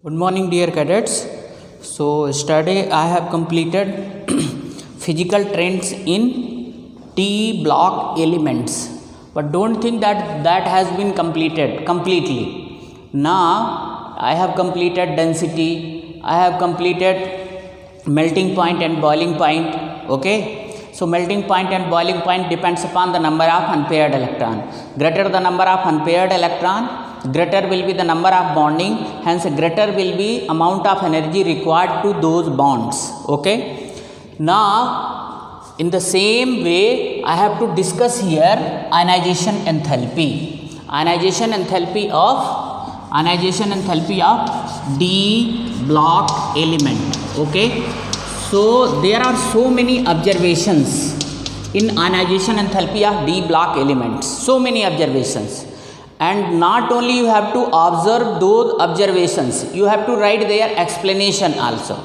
Good morning, dear cadets. So yesterday I have completed physical trends in T block elements, but don't think that that has been completed completely. Now I have completed density, I have completed melting point and boiling point. Okay, so melting point and boiling point depends upon the number of unpaired electron. Greater the number of unpaired electron, greater will be the number of bonding, hence greater will be amount of energy required to those bonds. Okay, now in the same way I have to discuss here ionization enthalpy of D block element. Okay, so there are so many observations in ionization enthalpy of D block elements, so many observations. And not only you have to observe those observations, you have to write their explanation also.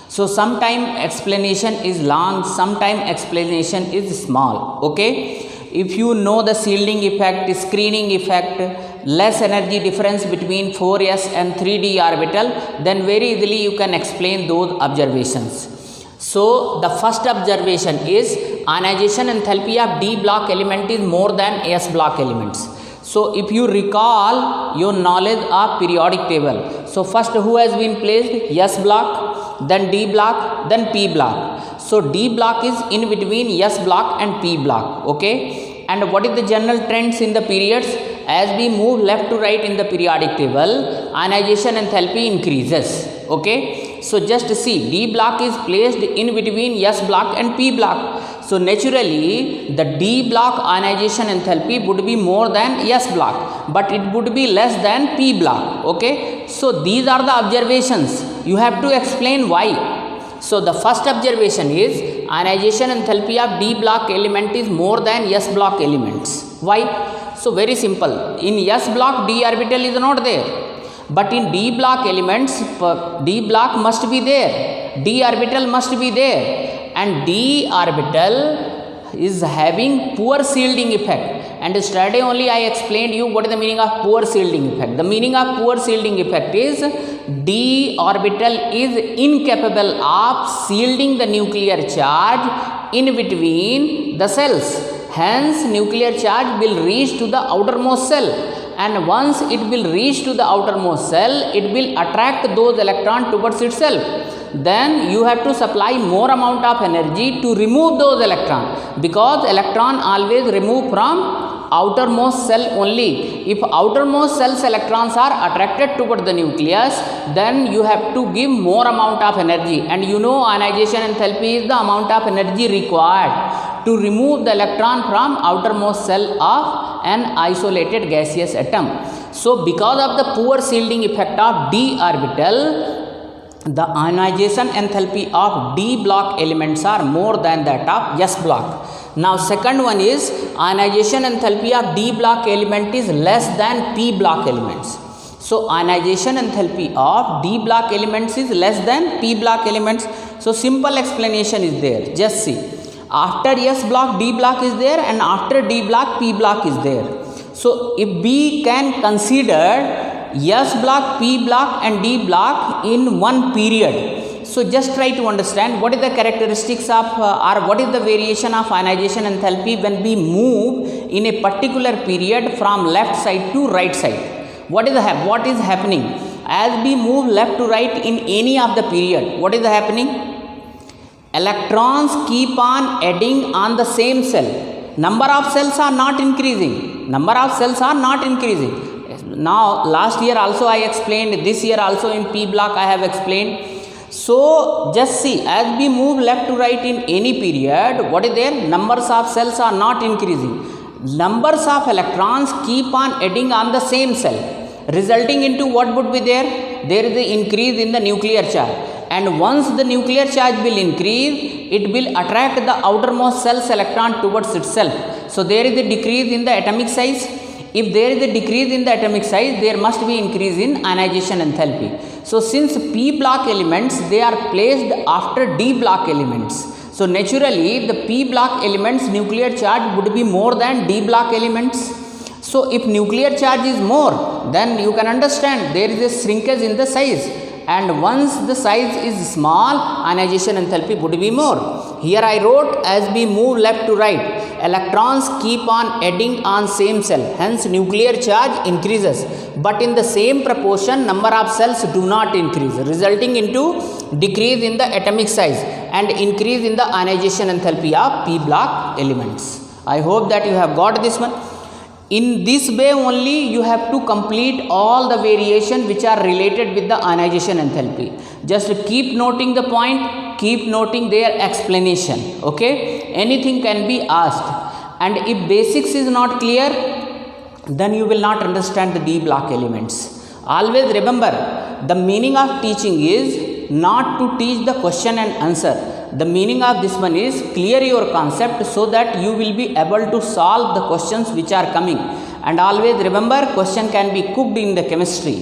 So sometime explanation is long, sometime explanation is small. Okay, if you know the shielding effect, screening effect, less energy difference between 4s and 3d orbital, then very easily you can explain those observations. So the first observation is ionization enthalpy of D block element is more than S block elements. So if you recall your knowledge of periodic table, so first who has been placed? S block, then D block, then P block. So D block is in between S block and P block. Okay, and what is the general trends in the periods? As we move left to right in the periodic table, ionization enthalpy increases. Okay, so just see, D block is placed in between S block and P block. So naturally the D block ionization enthalpy would be more than S block, but it would be less than P block. Okay, so these are the observations, you have to explain why. So the first observation is ionization enthalpy of D block element is more than S block elements. Why? So very simple, in S block D orbital is not there, but in D block elements D block must be there, D orbital must be there, and D orbital is having poor shielding effect. And yesterday only I explained you what is the meaning of poor shielding effect. The meaning of poor shielding effect is D orbital is incapable of shielding the nuclear charge in between the cells. Hence nuclear charge will reach to the outermost cell, and once it will reach to the outermost cell, it will attract those electrons towards itself. Then you have to supply more amount of energy to remove those electrons, because electron always remove from outermost cell only. If outermost cells electrons are attracted toward the nucleus, then you have to give more amount of energy, and you know ionization enthalpy is the amount of energy required to remove the electron from outermost cell of an isolated gaseous atom. So because of the poor shielding effect of D orbital, the ionization enthalpy of D block elements are more than that of S block. Now second one is ionization enthalpy of D block element is less than P block elements. So ionization enthalpy of D block elements is less than P block elements. So simple explanation is there. Just see, after S block D block is there, and after D block P block is there. So if we can consider S block, P block and D block in one period, so just try to understand what is the characteristics of or what is the variation of ionization enthalpy when we move in a particular period from left side to right side. What is happening as we move left to right in any of the period? What is happening? Electrons keep on adding on the same cell. Number of cells are not increasing. Now last year also I explained, this year also in P block I have explained. So just see, as we move left to right in any period, what is there? Numbers of cells are not increasing. Numbers of electrons keep on adding on the same cell, resulting into what would be there? There is an increase in the nuclear charge, and once the nuclear charge will increase, it will attract the outermost cell's electron towards itself. So there is a decrease in the atomic size. If there is a decrease in the atomic size, there must be increase in ionization enthalpy. So since P block elements, they are placed after D block elements, so naturally the P block elements nuclear charge would be more than D block elements. So if nuclear charge is more, then you can understand there is a shrinkage in the size, and once the size is small, ionization enthalpy would be more. Here I wrote, as we move left to right, electrons keep on adding on same cell, hence nuclear charge increases, but in the same proportion number of cells do not increase, resulting into decrease in the atomic size and increase in the ionization enthalpy of p block elements. I hope that you have got this one. In this way only you have to complete all the variation which are related with the ionization enthalpy. Just keep noting the point, keep noting their explanation. Okay, anything can be asked, and if basics is not clear, then you will not understand the D block elements. Always remember, the meaning of teaching is not to teach the question and answer. The meaning of this one is clear your concept so that you will be able to solve the questions which are coming. And always remember, question can be cooked in the chemistry.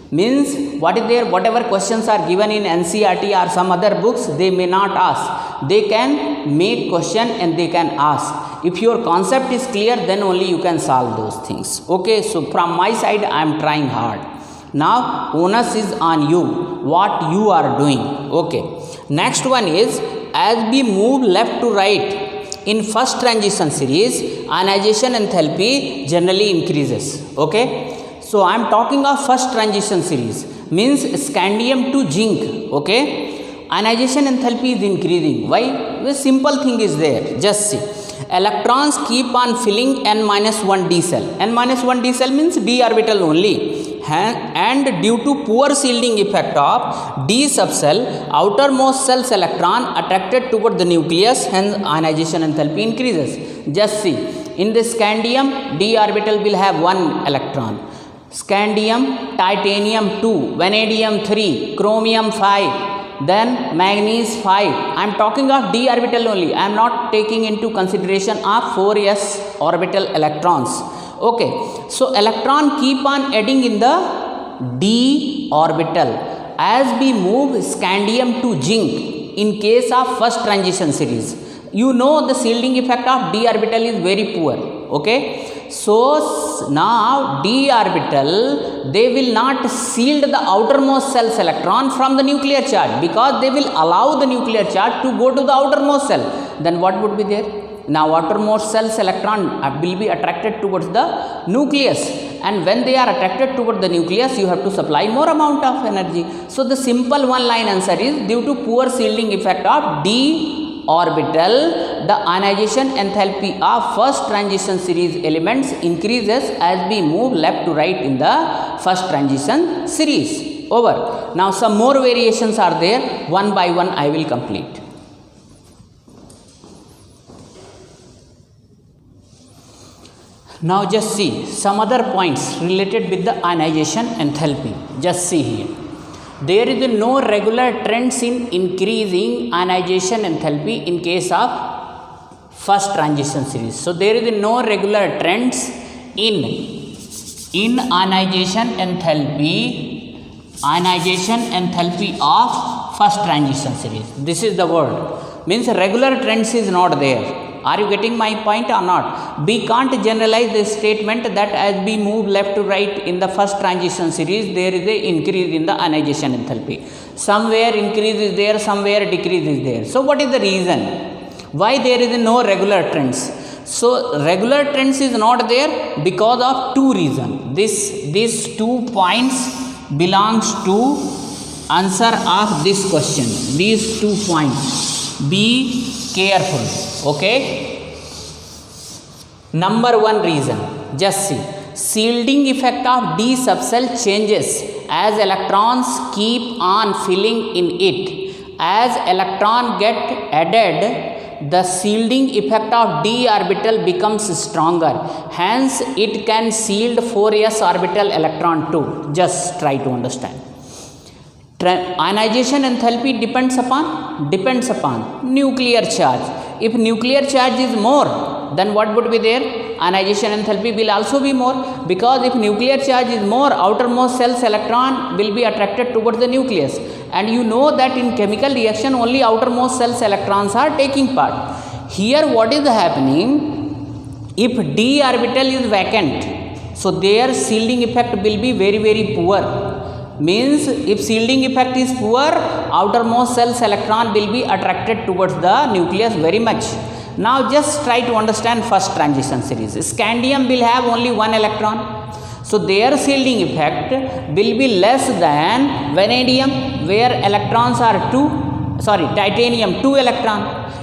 Means what is there, whatever questions are given in NCERT or some other books, they may not ask. They can make question and they can ask. If your concept is clear, then only you can solve those things. Okay, so from my side I am trying hard. Now onus is on you, what you are doing. Okay, next one is, as we move left to right in first transition series, ionization enthalpy generally increases. Okay, so I am talking of first transition series, means scandium to zinc. Okay, ionization enthalpy is increasing. Why? A simple thing is there, just see. Electrons keep on filling n-1 d cell. n-1 d cell means d orbital only, and due to poor shielding effect of d subcell, outermost cell's electron attracted toward the nucleus, hence ionization enthalpy increases. Just see, in the scandium, d orbital will have 1 electron. Scandium, titanium 2, vanadium 3, chromium 5, then manganese 5. I am talking of d orbital only. I am not taking into consideration of 4s orbital electrons. Okay, so electron keep on adding in the d orbital as we move scandium to zinc in case of first transition series. You know the shielding effect of d orbital is very poor. Okay, so now d orbital, they will not shield the outermost cell's electron from the nuclear charge, because they will allow the nuclear charge to go to the outermost cell. Then what would be there? Now outermost cell's electron will be attracted towards the nucleus, and when they are attracted towards the nucleus, you have to supply more amount of energy. So the simple one line answer is, due to poor shielding effect of d orbital, the ionization enthalpy of first transition series elements increases as we move left to right in the first transition series. Over. Now some more variations are there, one by one I will complete. Now just see some other points related with the ionization enthalpy. Just see here. There is no regular trends in increasing ionization enthalpy in case of first transition series. So there is no regular trends in ionization enthalpy of first transition series. This is the word. Means regular trends is not there. Are you getting my point or not? We can't generalize the statement that as we move left to right in the first transition series, there is a increase in the ionization enthalpy. Somewhere increase is there, somewhere decrease is there. So what is the reason? Why there is no regular trends? So regular trends is not there because of two reasons. These 2 points belongs to answer of this question. These 2 points. Be careful. Okay. Number 1 reason. Just see. Shielding effect of d subcell changes as electrons keep on filling in it. As electron get added, the shielding effect of d orbital becomes stronger. Hence, it can shield 4s orbital electron too. Just try to understand. Ionization enthalpy depends upon nuclear charge. If nuclear charge is more, then what would be there? Ionization enthalpy will also be more, because if nuclear charge is more, outermost cell's electron will be attracted towards the nucleus, and you know that in chemical reaction only outermost cell's electrons are taking part. Here what is happening? If d orbital is vacant, so their shielding effect will be very, very poor. means if shielding effect is poor, outermost cell's electron will be attracted towards the nucleus very much. Now just try to understand first transition series. Scandium will have only one electron, so their shielding effect will be less than vanadium, where electrons are titanium 2 electron.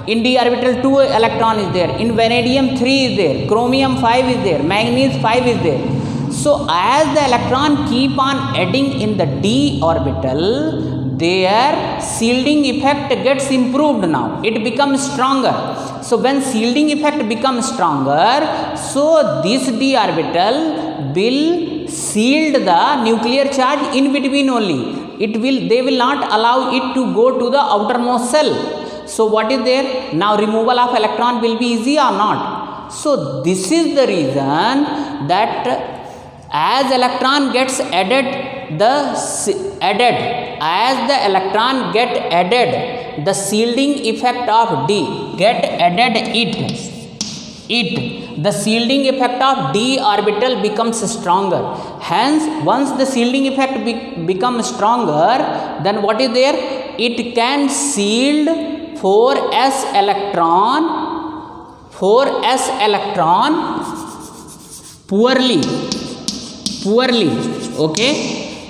In d orbital 2 electron is there, in vanadium 3 is there, chromium 5 is there, manganese 5 is there. So as the electron keep on adding in the d orbital, their shielding effect gets improved now. It becomes stronger. So when shielding effect becomes stronger, so this d orbital will shield the nuclear charge in between only. They will not allow it to go to the outermost cell. So what is there? Now removal of electron will be easy or not? So this is the reason that as electron gets added, as the electron get added, the shielding effect of D get added the shielding effect of d orbital becomes stronger. Hence once the shielding effect becomes stronger, then what is there? It can shield 4s electron poorly. Okay.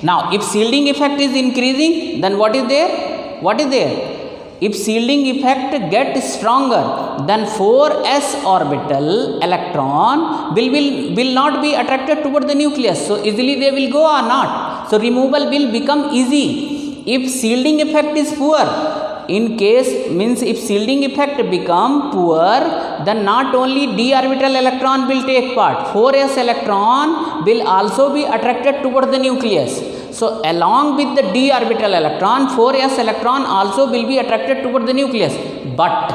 Now if shielding effect is increasing, then what is there? If shielding effect gets stronger, then 4s orbital electron will not be attracted toward the nucleus. So easily they will go or not. So removal will become easy. If shielding effect is poor, if shielding effect become poor, then not only d orbital electron will take part, 4s electron will also be attracted toward the nucleus. So along with the d orbital electron, 4s electron also will be attracted toward the nucleus. But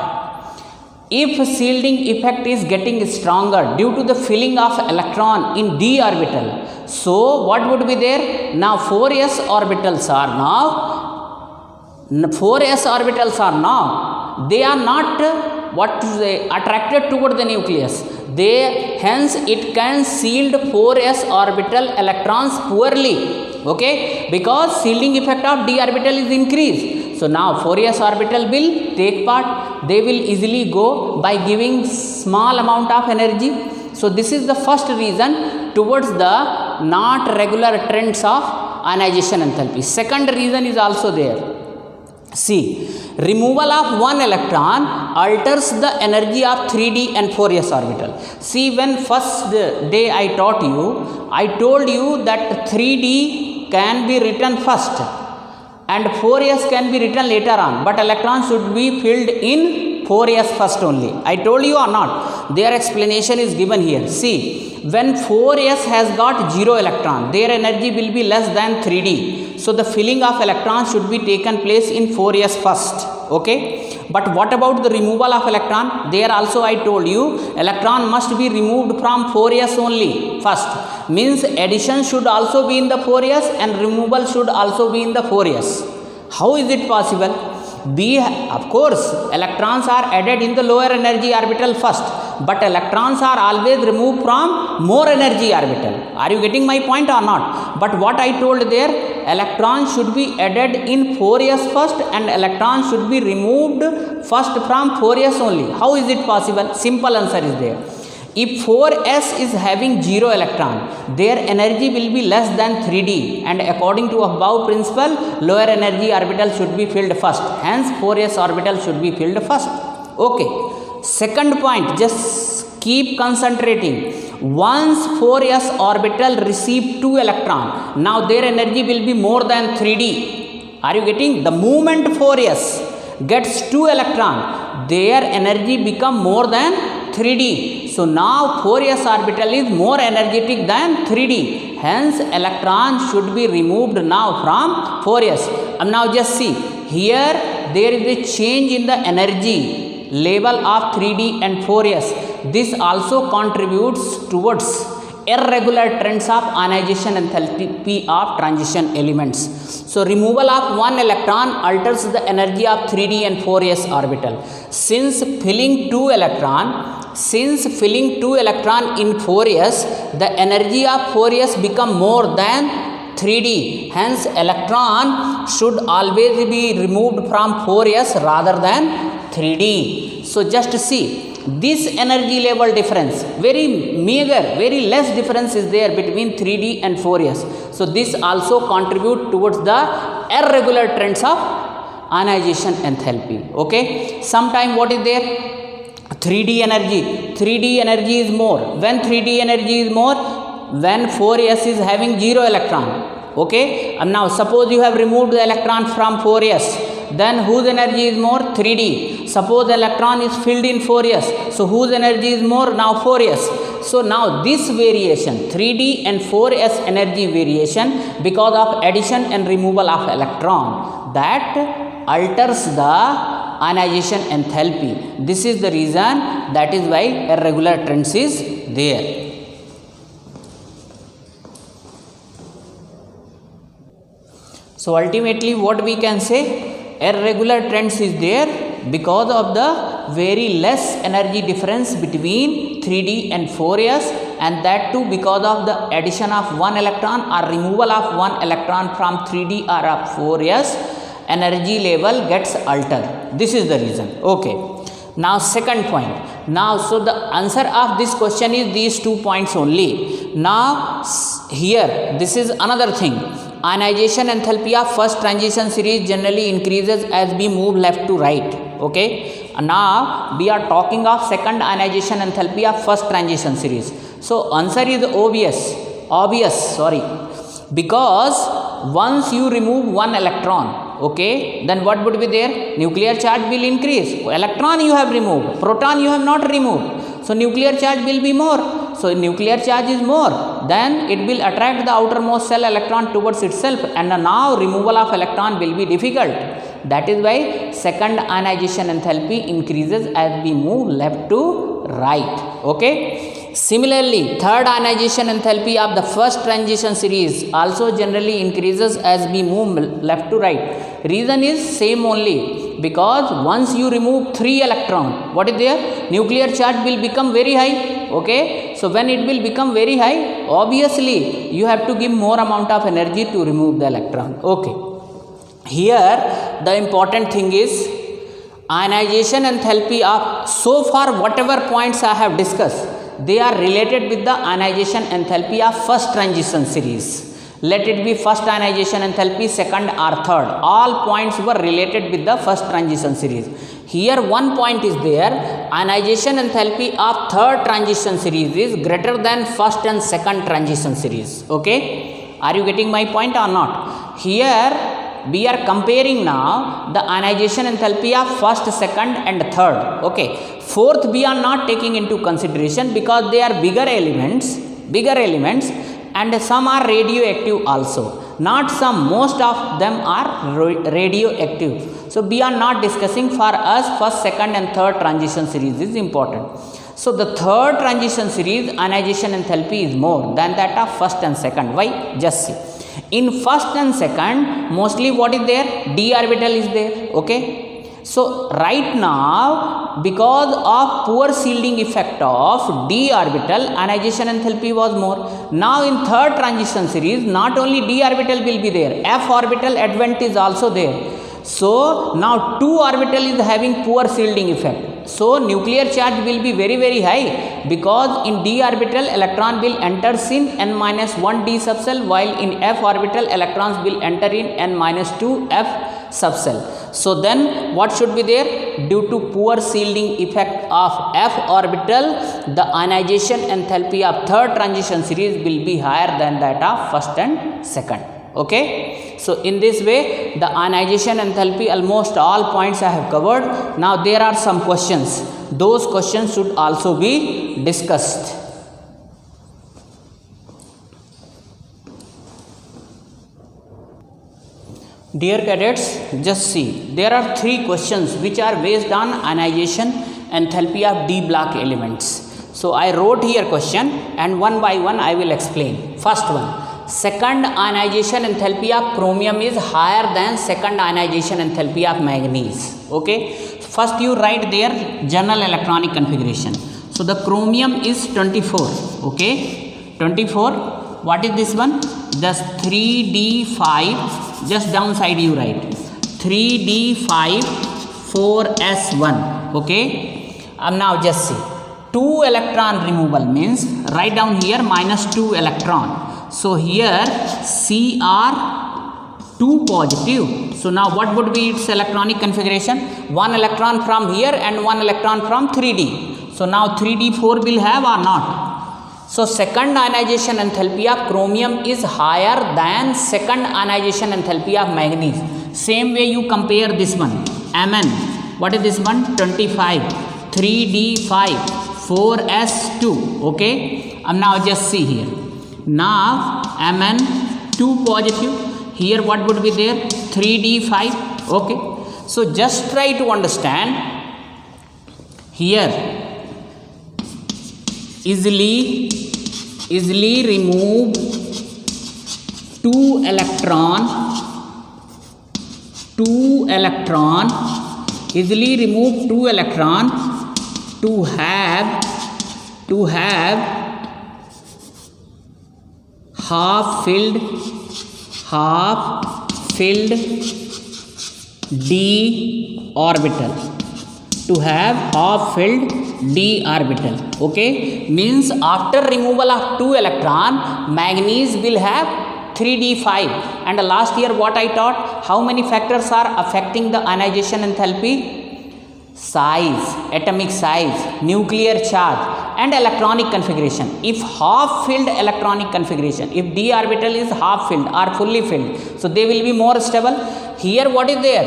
if shielding effect is getting stronger due to the filling of electron in d orbital, so what would be there? Now 4s orbitals are now, they are not attracted toward the nucleus. Hence it can shield 4s orbital electrons poorly. Okay, because shielding effect of d orbital is increased. So now 4s orbital will take part. They will easily go by giving small amount of energy. So this is the first reason towards the not regular trends of ionization enthalpy. Second reason is also there. See, removal of one electron alters the energy of 3d and 4s orbital. See, when first day I taught you, I told you that 3d can be written first and 4s can be written later on, but electrons should be filled in 4s first only. I told you or not? Their explanation is given here. See, when 4s has got 0 electron, their energy will be less than 3d. So the filling of electrons should be taken place in 4s first. Okay. But what about the removal of electron? There also I told you, electron must be removed from 4s only first. Means addition should also be in the 4s and removal should also be in the 4s. How is it possible? Of course, electrons are added in the lower energy orbital first, but electrons are always removed from more energy orbital. Are you getting my point or not? But what I told there, electrons should be added in 4s first and electrons should be removed first from 4s only. How is it possible? Simple answer is there. If 4s is having 0 electron, their energy will be less than 3d, and according to above principle, lower energy orbital should be filled first. Hence 4s orbital should be filled first. Okay. Second point, just keep concentrating. Once 4s orbital receive 2 electron, now their energy will be more than 3d. Are you getting? The moment 4s gets 2 electron, their energy become more than 3d. So now 4s orbital is more energetic than 3d. Hence electron should be removed now from 4s. And now just see, here there is a change in the energy level of 3d and 4s. This also contributes towards irregular trends of ionization enthalpy of transition elements. So removal of one electron alters the energy of 3d and 4s orbital. Since filling 2 electron in 4s, the energy of 4s become more than 3D. Hence electron should always be removed from 4s rather than 3D. So just see this energy level difference, very meager, very less difference is there between 3D and 4s. So this also contribute towards the irregular trends of ionization enthalpy. Okay, sometime what is there, 3D energy is more. When 3D energy is more, when 4s is having 0 electron. Okay, and now suppose you have removed the electron from 4s, then whose energy is more? 3D. Suppose the electron is filled in 4s, so whose energy is more? Now 4s. So now this variation, 3D and 4s energy variation, because of addition and removal of electron, that alters the ionization enthalpy. This is the reason, that is why irregular trends is there. So ultimately what we can say, irregular trends is there because of the very less energy difference between 3D and 4s, and that too because of the addition of one electron or removal of one electron from 3D or of 4s, energy level gets altered. This is the reason. Okay, now second point. Now so the answer of this question is these 2 points only. Now here this is another thing, ionization enthalpy of first transition series generally increases as we move left to right. Okay, now we are talking of second ionization enthalpy of first transition series. So answer is obvious, because once you remove one electron, okay, then what would be there? Nuclear charge will increase. Electron you have removed, proton you have not removed, so nuclear charge will be more. So nuclear charge is more, then it will attract the outermost cell electron towards itself, and now removal of electron will be difficult. That is why second ionization enthalpy increases as we move left to right. Okay, similarly third ionization enthalpy of the first transition series also generally increases as we move left to right. Reason is same only, because once you remove 3 electron, what is there? Nuclear charge will become very high. Okay, so when it will become very high, obviously you have to give more amount of energy to remove the electron. Okay, here the important thing is ionization enthalpy of, so far whatever points I have discussed, they are related with the ionization enthalpy of first transition series. Let it be first ionization enthalpy, second or third, all points were related with the first transition series. Here one point is there, ionization enthalpy of third transition series is greater than first and second transition series. Okay, are you getting my point or not? Here we are comparing now the ionization enthalpy of first, second and third. Okay, fourth we are not taking into consideration because they are bigger elements, and some are radioactive also. Not some, most of them are radioactive. So we are not discussing. For us first, second and third transition series is important. So the third transition series ionization enthalpy is more than that of first and second. Why? Just see. In first and second, mostly what is there? D orbital is there. Okay, so right now because of poor shielding effect of D orbital, ionization enthalpy was more. Now in third transition series, not only D orbital will be there, F orbital advent is also there. So now 2 orbital is having poor shielding effect. So nuclear charge will be very high, because in D orbital electron will enter in n-1 d subcell, while in F orbital electrons will enter in n-2 F subcell. So then what should be there? Due to poor shielding effect of F orbital, the ionization enthalpy of third transition series will be higher than that of first and second. Okay, so in this way the ionization enthalpy, almost all points I have covered. Now there are some questions, those questions should also be discussed. Dear cadets, just see, there are 3 questions which are based on ionization enthalpy of D block elements. So I wrote here question, and one by one I will explain. First one, second ionization enthalpy of chromium is higher than second ionization enthalpy of manganese. Okay, first you write their general electronic configuration. So the chromium is 24. Okay, 24. What is this one? just 3d5, just downside you write 3d5 4s1. Okay, now just see 2 electron removal means write down here minus 2 electron. So here Cr2 positive. So now what would be its electronic configuration? 1 electron from here and 1 electron from 3d. So now 3d4 will have or not? So second ionization enthalpy of chromium is higher than second ionization enthalpy of manganese. Same way you compare this one, Mn. What is this one? 25. 3d5 4s2. Okay, now just see here. Now Mn 2 positive. Here what would be there? 3d5. Okay, so just try to understand here. Easily remove 2 electron. Easily remove 2 electron to have half filled d orbital. To have half filled d orbital. Okay, means after removal of 2 electron, manganese will have 3d5. And last year what I taught, how many factors are affecting the ionization enthalpy? Size, atomic size, nuclear charge and electronic configuration. If half filled electronic configuration, if d orbital is half filled or fully filled, so they will be more stable. Here what is there?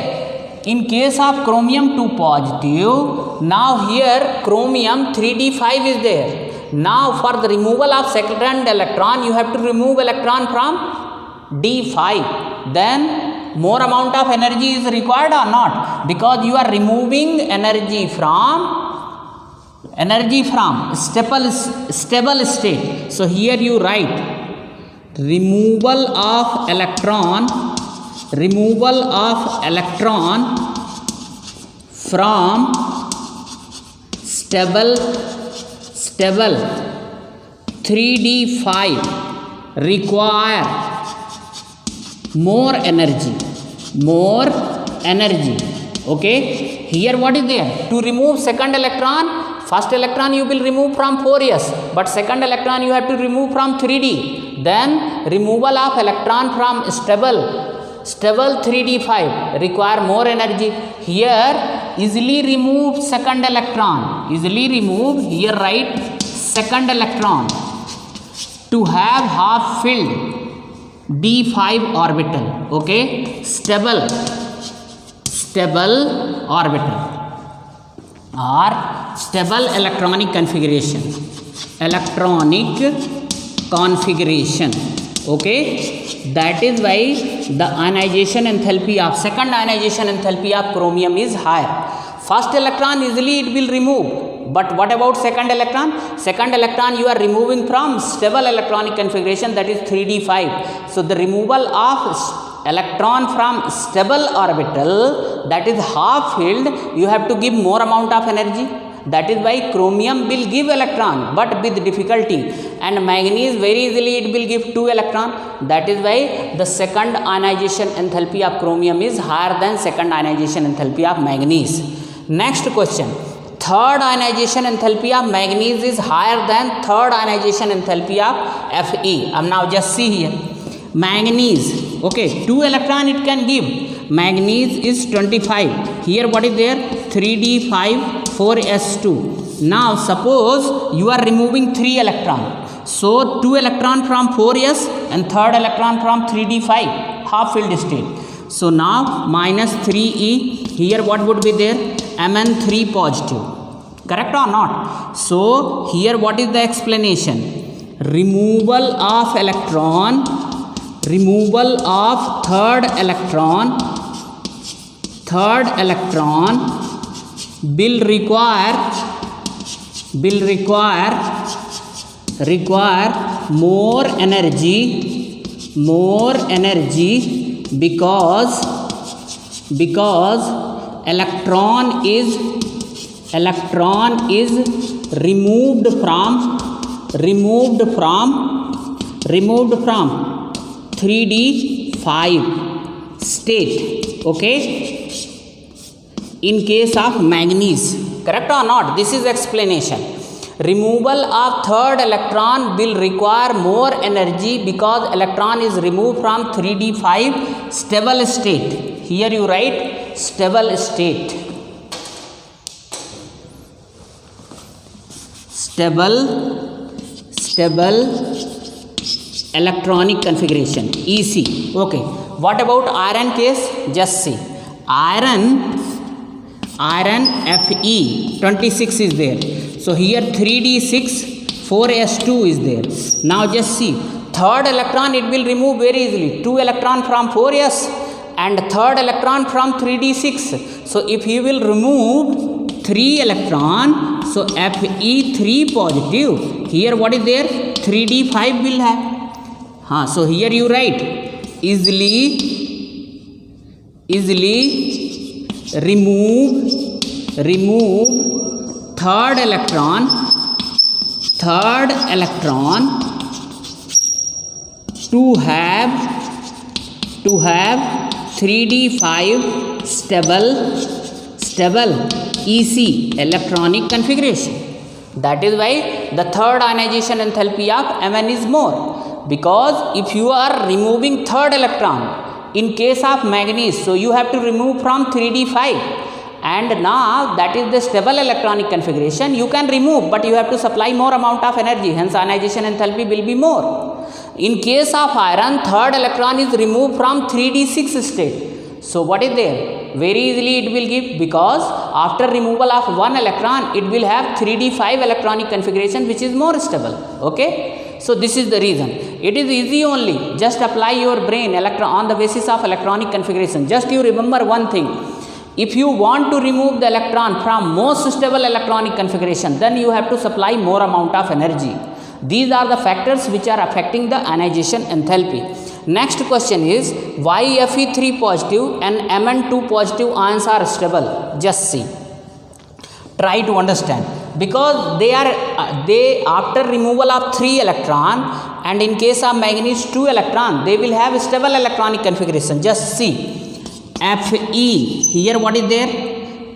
In case of chromium 2 positive, now here chromium 3d5 is there. Now for the removal of second electron, you have to remove electron from d5. Then more amount of energy is required or not? Because you are removing energy from stable state. So here you write removal of electron from stable 3d5 require more energy. Okay, here what is there? To remove second electron, first electron you will remove from 4s, but second electron you have to remove from 3d. Then removal of electron from stable 3d5 require more energy. Here easily remove second electron. Here write second electron to have half filled d5 orbital. Okay, stable orbital or stable electronic configuration. Okay, that is why the ionization enthalpy of second ionization enthalpy of chromium is higher. First electron easily it will remove, but what about second electron? Second electron you are removing from stable electronic configuration, that is 3d5. So the removal of electron from stable orbital, that is half filled, you have to give more amount of energy. That is why chromium will give electron but with difficulty, and manganese very easily it will give 2 electron. That is why the second ionization enthalpy of chromium is higher than second ionization enthalpy of manganese. Next question. Third ionization enthalpy of manganese is higher than third ionization enthalpy of Fe. Now just see here. Manganese, okay, 2 electron it can give. Manganese is 25. Here what is there? 3d5 4s2. Now suppose you are removing 3 electron. So 2 electron from 4s and third electron from 3d5, half filled state. So now minus 3e. Here what would be there? Mn3 positive. Correct or not? So here what is the explanation? Removal of electron, removal of third electron will require more energy because electron is removed from 3d5 state, okay, in case of manganese. Correct or not? This is explanation. Removal of third electron will require more energy because electron is removed from 3d5 stable state. Here you write stable state. Stable electronic configuration, EC. Okay, what about iron case? Just see, iron Fe 26 is there. So here 3d6 4s2 is there. Now just see, third electron it will remove very easily, 2 electron from 4s and third electron from 3d6. So if you will remove 3 electron, so Fe3 positive, here what is there? 3d5 will have. So here you write easily remove third electron to have 3d5 stable EC electronic configuration. That is why the third ionization enthalpy of Mn is more, because if you are removing third electron in case of manganese, so you have to remove from 3d5, and now that is the stable electronic configuration. You can remove, but you have to supply more amount of energy, hence ionization enthalpy will be more. In case of iron, third electron is removed from 3d6 state. So what is there? Very easily it will give, because after removal of one electron it will have 3d5 electronic configuration, which is more stable. Okay, so this is the reason. It is easy only, just apply your brain on the basis of electronic configuration. Just you remember one thing, if you want to remove the electron from most stable electronic configuration, then you have to supply more amount of energy. These are the factors which are affecting the ionization enthalpy. Next question is, why Fe3 positive and Mn2 positive ions are stable? Just see, try to understand, because they after removal of 3 electron, and in case of manganese 2 electron, they will have stable electronic configuration. Just see, Fe, here what is there?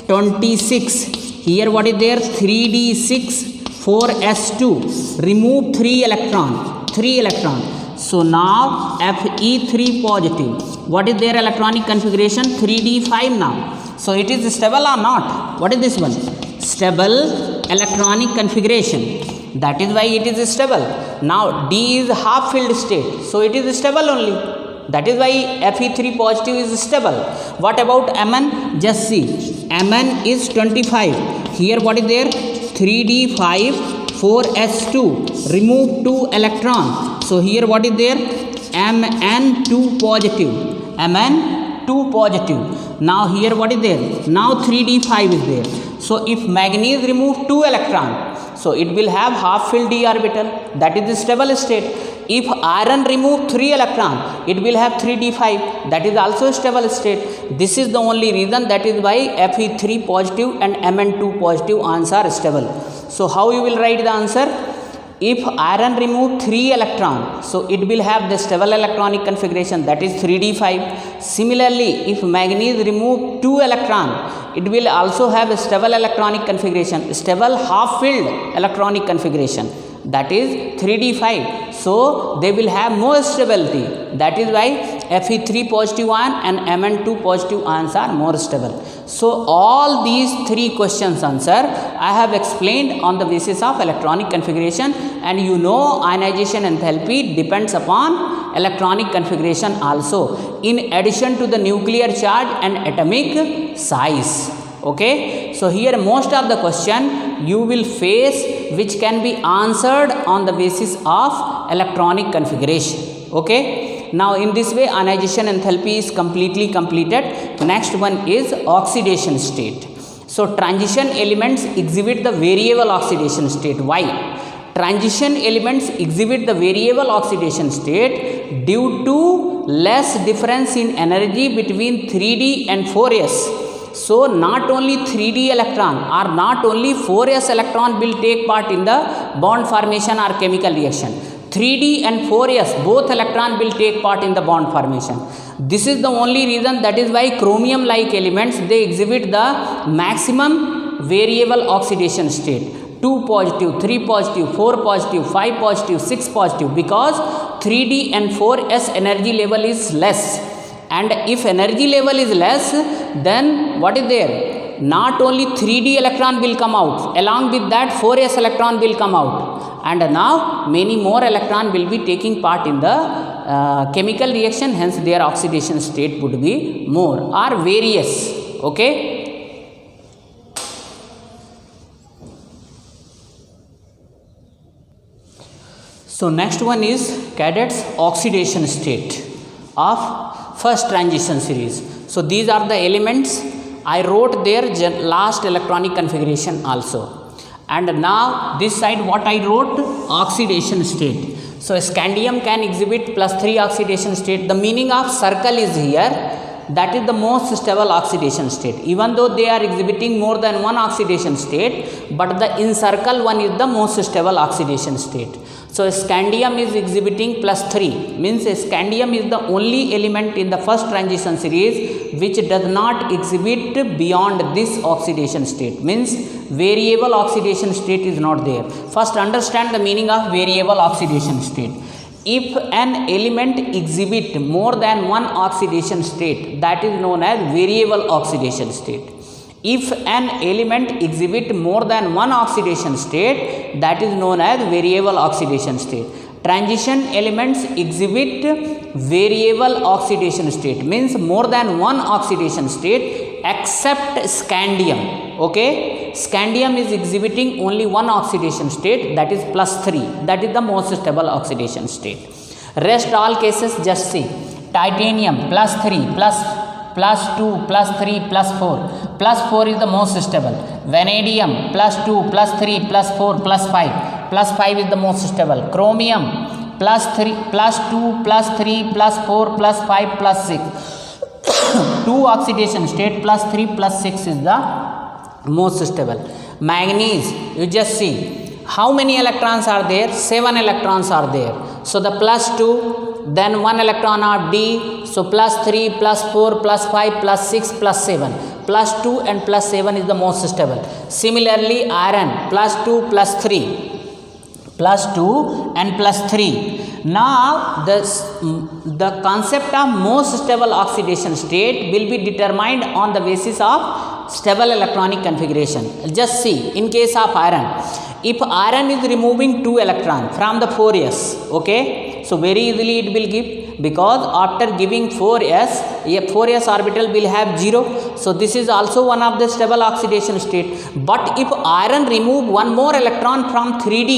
26. Here what is there? 3d6 4s2. Remove 3 electron. So now Fe3 positive. What is their electronic configuration? 3d5 now. So it is stable or not? What is this one? Stable electronic configuration. That is why it is stable. Now D is half filled state, so it is stable only. That is why Fe3 positive is stable. What about Mn? Just see, Mn is 25. Here what is there? 3d5 4s2. Remove 2 electron. So here what is there? Mn2 positive. Mn2 positive. Now here what is there? Now 3d5 is there. So if manganese remove 2 electron, so it will have half filled d orbital. That is the stable state. If iron remove 3 electron, it will have 3d5. That is also stable state. This is the only reason. That is why Fe3 positive and Mn2 positive ions are stable. So how you will write the answer? If iron remove 3 electron, so it will have the stable electronic configuration, that is 3d5. Similarly, if manganese remove 2 electron, it will also have a stable electronic configuration, stable half filled electronic configuration, that is 3d5. So they will have more stability. That is why Fe3 positive ion and Mn2 positive ions are more stable. So all these 3 questions answer I have explained on the basis of electronic configuration, and you know ionization enthalpy depends upon electronic configuration also, in addition to the nuclear charge and atomic size. Okay, so here most of the question you will face which can be answered on the basis of electronic configuration. Okay, now in this way ionization enthalpy is completely completed. Next one is oxidation state. So transition elements exhibit the variable oxidation state. Why? Transition elements exhibit the variable oxidation state due to less difference in energy between 3d and 4s. So not only 3d electron or not only 4s electron will take part in the bond formation or chemical reaction. 3d and 4s both electron will take part in the bond formation. This is the only reason, that is why chromium like elements, they exhibit the maximum variable oxidation state. 2 positive, 3 positive, 4 positive, 5 positive, 6 positive, because 3d and 4s energy level is less. And if energy level is less, then what is there? Not only 3d electron will come out, along with that 4s electron will come out, and now many more electron will be taking part in the chemical reaction, hence their oxidation state would be more or various. Okay. So next one is cadets oxidation state of first transition series. So these are the elements. I wrote their last electronic configuration also. And now this side what I wrote, oxidation state. So scandium can exhibit +3 oxidation state. The meaning of circle is here, that is the most stable oxidation state. Even though they are exhibiting more than one oxidation state, but the encircle one is the most stable oxidation state. So scandium is exhibiting +3, means scandium is the only element in the first transition series which does not exhibit beyond this oxidation state, means variable oxidation state is not there. First understand the meaning of variable oxidation state. If an element exhibit more than one oxidation state, that is known as variable oxidation state. If an element exhibit more than one oxidation state, that is known as variable oxidation state. Transition elements exhibit variable oxidation state, means more than one oxidation state, except scandium. Okay, scandium is exhibiting only one oxidation state, that is +3, that is the most stable oxidation state. Rest all cases just see. Titanium +3, +2, +3, +4. +4 is the most stable. Vanadium +2, +3, +4, +5. +5 is the most stable. Chromium +3, +2, +3, +4, +5, +6. 2 oxidation state, +3, +6 is the most stable. Manganese, you just see how many electrons are there? 7 electrons are there. So the +2, then 1 electron of D, so +3, +4, +5, +6, +7. +2 and +7 is the most stable. Similarly, iron +2, +3, +2 and +3. Now the concept of most stable oxidation state will be determined on the basis of stable electronic configuration. Just see, in case of iron, if iron is removing 2 electrons from the 4s, okay, so very easily it will give, because after giving 4s, a 4s orbital will have 0. So this is also one of the stable oxidation state. But if iron remove one more electron from 3d,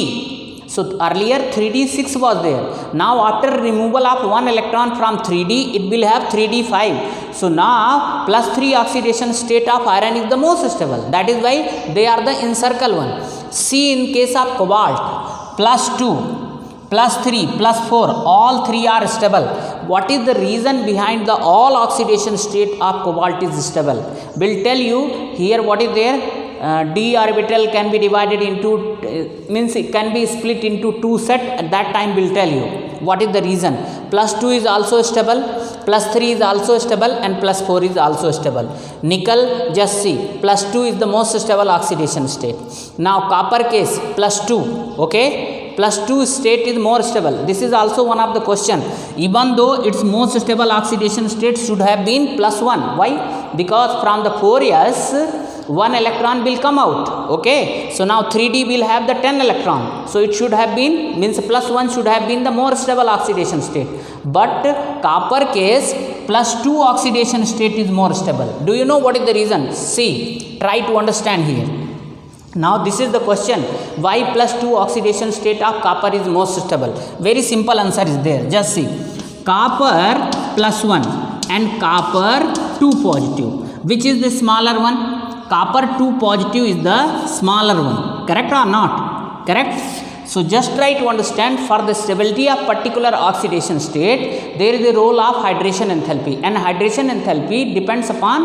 so earlier 3d 6 was there, now after removal of one electron from 3d, it will have 3d 5. So now +3 oxidation state of iron is the most stable, that is why they are the encircle one. See, in case of cobalt, +2, +3, +4, all 3 are stable. What is the reason behind the all oxidation state of cobalt is stable? Will tell you here what is there. D orbital can be divided into, means it can be split into 2 set, at that time will tell you what is the reason. +2 is also stable, +3 is also stable, and +4 is also stable. Nickel, just see, +2 is the most stable oxidation state. Now copper case, +2, okay, +2 state is more stable. This is also one of the question. Even though its most stable oxidation state should have been +1. Why? Because from the 4s, 1 electron will come out. Okay, so now 3d will have the 10 electron, so it should have been, means +1 should have been the more stable oxidation state. But copper case, +2 oxidation state is more stable. Do you know what is the reason? See, try to understand here. Now this is the question, why +2 oxidation state of copper is most stable? Very simple answer is there. Just see, copper +1 and copper 2 positive, which is the smaller one? Copper 2 positive is the smaller one, correct or not? Correct. So just try to understand, for the stability of particular oxidation state, there is a role of hydration enthalpy, and hydration enthalpy depends upon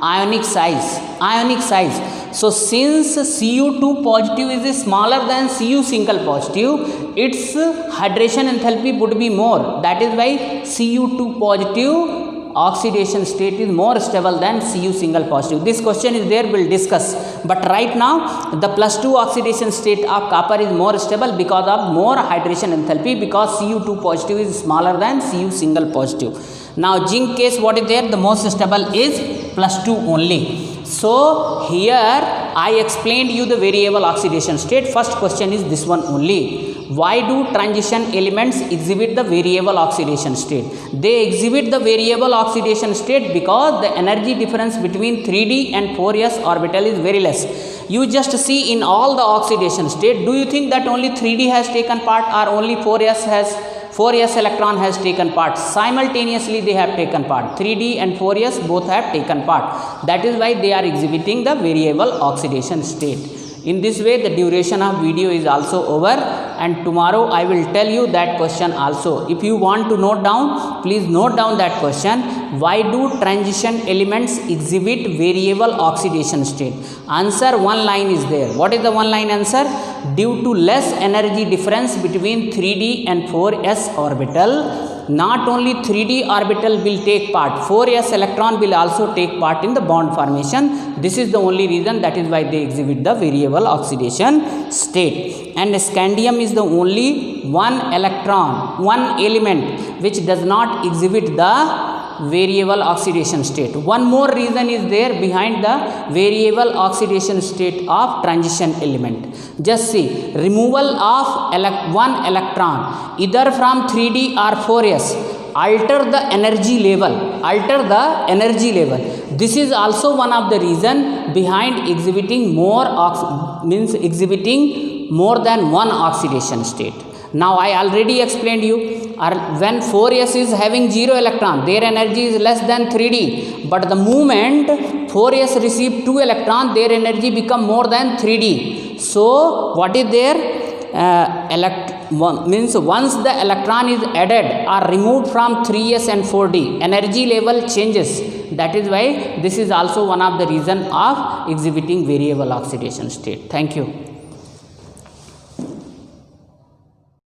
ionic size. So since Cu2 positive is smaller than Cu single positive, its hydration enthalpy would be more. That is why Cu2 positive oxidation state is more stable than Cu single positive. This question is there, we'll discuss. But right now the +2 oxidation state of copper is more stable because of more hydration enthalpy, because Cu2 positive is smaller than Cu single positive. Now zinc case, what is there? The most stable is +2 only. So here I explained you the variable oxidation state. First question is this one only. Why do transition elements exhibit the variable oxidation state? They exhibit the variable oxidation state because the energy difference between 3d and 4s orbital is very less. You just see in all the oxidation state, do you think that only 3d has taken part or only 4s electron has taken part? Simultaneously they have taken part. 3d and 4s both have taken part. That is why they are exhibiting the variable oxidation state. In this way the duration of video is also over, and tomorrow I will tell you that question also. If you want to note down, please note down that question. Why do transition elements exhibit variable oxidation state? Answer, one line is there. What is the one line answer? Due to less energy difference between 3d and 4s orbital, not only 3d orbital will take part, 4s electron will also take part in the bond formation. This is the only reason, that is why they exhibit the variable oxidation state. And scandium is the only one element which does not exhibit the variable oxidation state. One more reason is there behind the variable oxidation state of transition element. Just see, removal of one electron either from 3d or 4s alter the energy level. This is also one of the reason behind exhibiting exhibiting more than one oxidation state. Now I already explained you, when 4s is having 0 electron, their energy is less than 3d, but the moment 4s receive 2 electron, their energy become more than 3d. So what is there? Once the electron is added or removed from 3s and 4d, energy level changes. That is why this is also one of the reason of exhibiting variable oxidation state. Thank you.